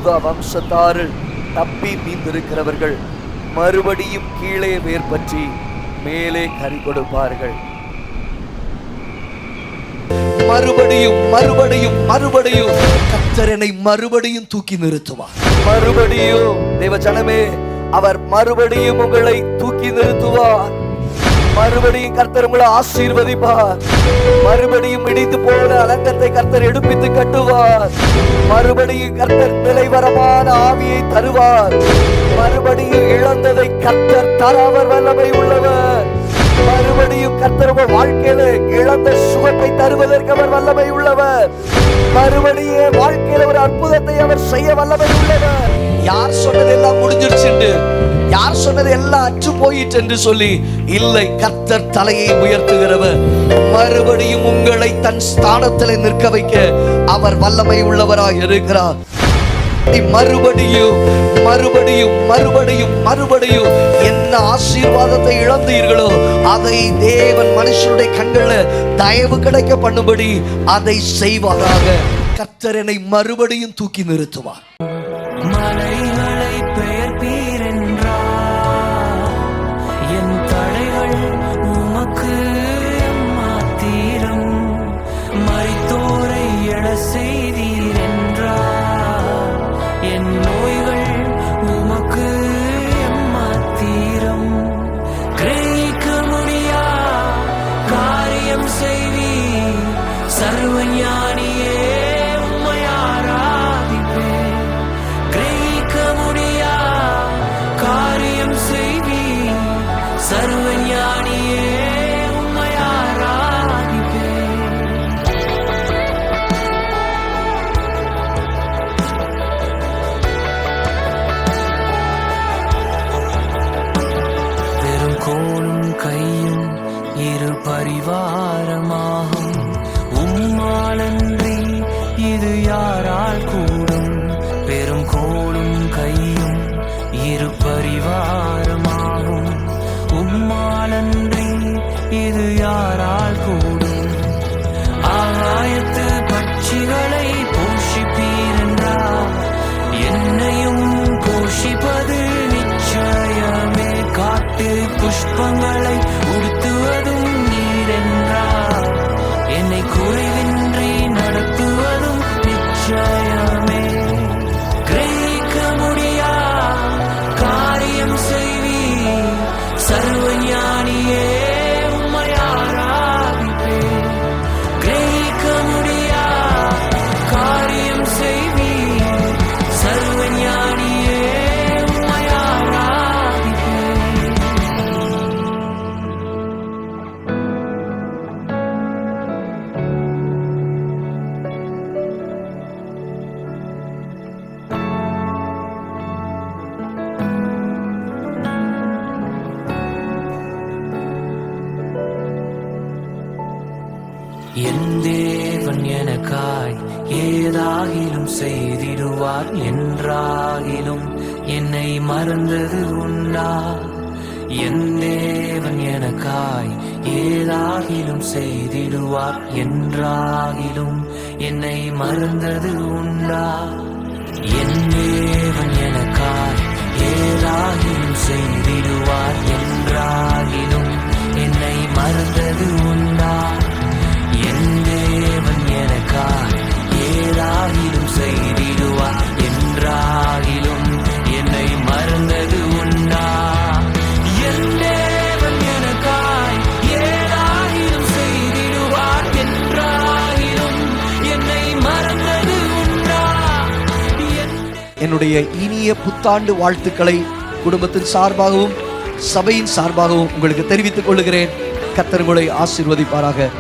யூதா வம்சத்தாரில் தப்பி மீந்திருக்கிறவர்கள் மறுபடியும் கீழே வேர் பற்றி மேலே கறி கொடுப்பார்கள். மறுபடியும் மறுபடியும் மறுபடியும் கர்த்தர் என்னை மறுபடியும் தூக்கி நிறுத்துவார். மறுபடியும் தேவ ஜனமே, அவர் மறுபடியும் உங்களை தூக்கி நிறுத்துவார். மறுபடியும் கர்த்தர் உங்களை ஆசீர்வதிப்பார். மறுபடியும் இடிந்து போன அலங்கத்தை கர்த்தர் எடுப்பித்து கட்டுவார். மறுபடியும் கர்த்தர் நிலைவரமான ஆவியை தருவார். மறுபடியும் இழந்ததை கர்த்தர் தர அவர் வல்லமை உள்ளவர். மறுபடியும் கர்த்தர் உங்கள் வாழ்க்கையில இழந்த சுகத்தை தருவதற்கு அவர் வல்லமை உள்ளவர். மறுபடியும் வாழ்க்கையில ஒரு அற்புதத்தை அவர் செய்ய வல்லமை உள்ளவர். யார் சொன்னது எல்லாம் முடிஞ்சிருச்சு, யார் சொன்னது எல்லாம் அற்று போயிட்டு என்று சொல்லி இல்லை, கர்த்தர் தலையை உயர்த்துகிறவர். மறுபடியும் உங்களை தன் ஸ்தானத்தில் நிற்க வைக்க அவர் வல்லமை உள்ளவராக இருக்கிறார். மறுபடியும் மறுபடியும் மறுபடியும் மறுபடியும் என்ன ஆசீர்வாதத்தை இழந்தீர்களோ அதை தேவன் மனுஷனுடைய கண்களில் தயவு கிடைக்க பண்ணும்படி அதை செய்வாராக. கர்த்தர் என்னை மறுபடியும் தூக்கி நிறுத்துவார். மலைகளை பெயர்ப்பீர் என்றார், என் தடைகள் உமக்கு எம்மாத்திரம். மரித்தோரை எழ செய்தீர் என்றார், என் நோய்கள் உமக்கு எம்மாத்திரம். கிரகிக்க முடியா காரியம் செய்வீர், சர்வஞானியே உம்மை ஆராதிப்பேன். கிரகிக்க முடியா காரியம் செய்வீர், சர்வஞானியே உம்மை ஆராதிப்பேன். பெரும் கோலும் கையும் இரு பரிவாரமாகும், உம்மாலன்றி இது யாரால் கூடும். பெரும் கோலும் கையும் இரு பரிவாரமாகும், உம்மாலன்றி இது யாரால் கூடும். ஆகாயத்து பட்சிகளை போஷிப்பீர் என்றார், என்னையும் போஷிப்பது நிச்சயமே. காட்டு புஷ்பங்களை உடுத்துவதும் நீர் என்றார், என்னை குறைவின்றி நடத்துவதும் நிச்சயமே. கிரகிக்க முடியா காரியம் செய்வீர், சர்வஞானியே உம்மை ஆராதிப்பேன். கிரகிக்க முடியா காரியம் செய்வீர், சர்வஞானியே உம்மை ஆராதிப்பேன். என் தேவன் எனக்காய் ஏதாகிலும் செய்திடுவார் என்றாகிலும் என்னை மறந்தது உண்டா. என் தேவன் எனக்காய் ஏதாகிலும் செய்திடுவார் என்றாகிலும் என்னை மறந்தது உண்டா. என் தேவன் எனக்காய் ஏதாகிலும் செய்திடுவார் என்றாகிலும் என்னை மறந்தது உண்டா. என் தேவன் எனக்காய் ஏதாகிலும் செய்திடுவார் என்றாகிலும் என்னை மறந்தது உண்டா. என் தேவன் எனக்காய் ஏதாகிலும் செய்திடுவார் என்றாகிலும் என்னை மறந்தது உண்டா. என்னுடைய இனிய புத்தாண்டு வாழ்த்துக்களை குடும்பத்தின் சார்பாகவும் சபையின் சார்பாகவும் உங்களுக்கு தெரிவித்துக் கொள்கிறேன். கர்த்தர் உங்களை ஆசீர்வதிப்பாராக.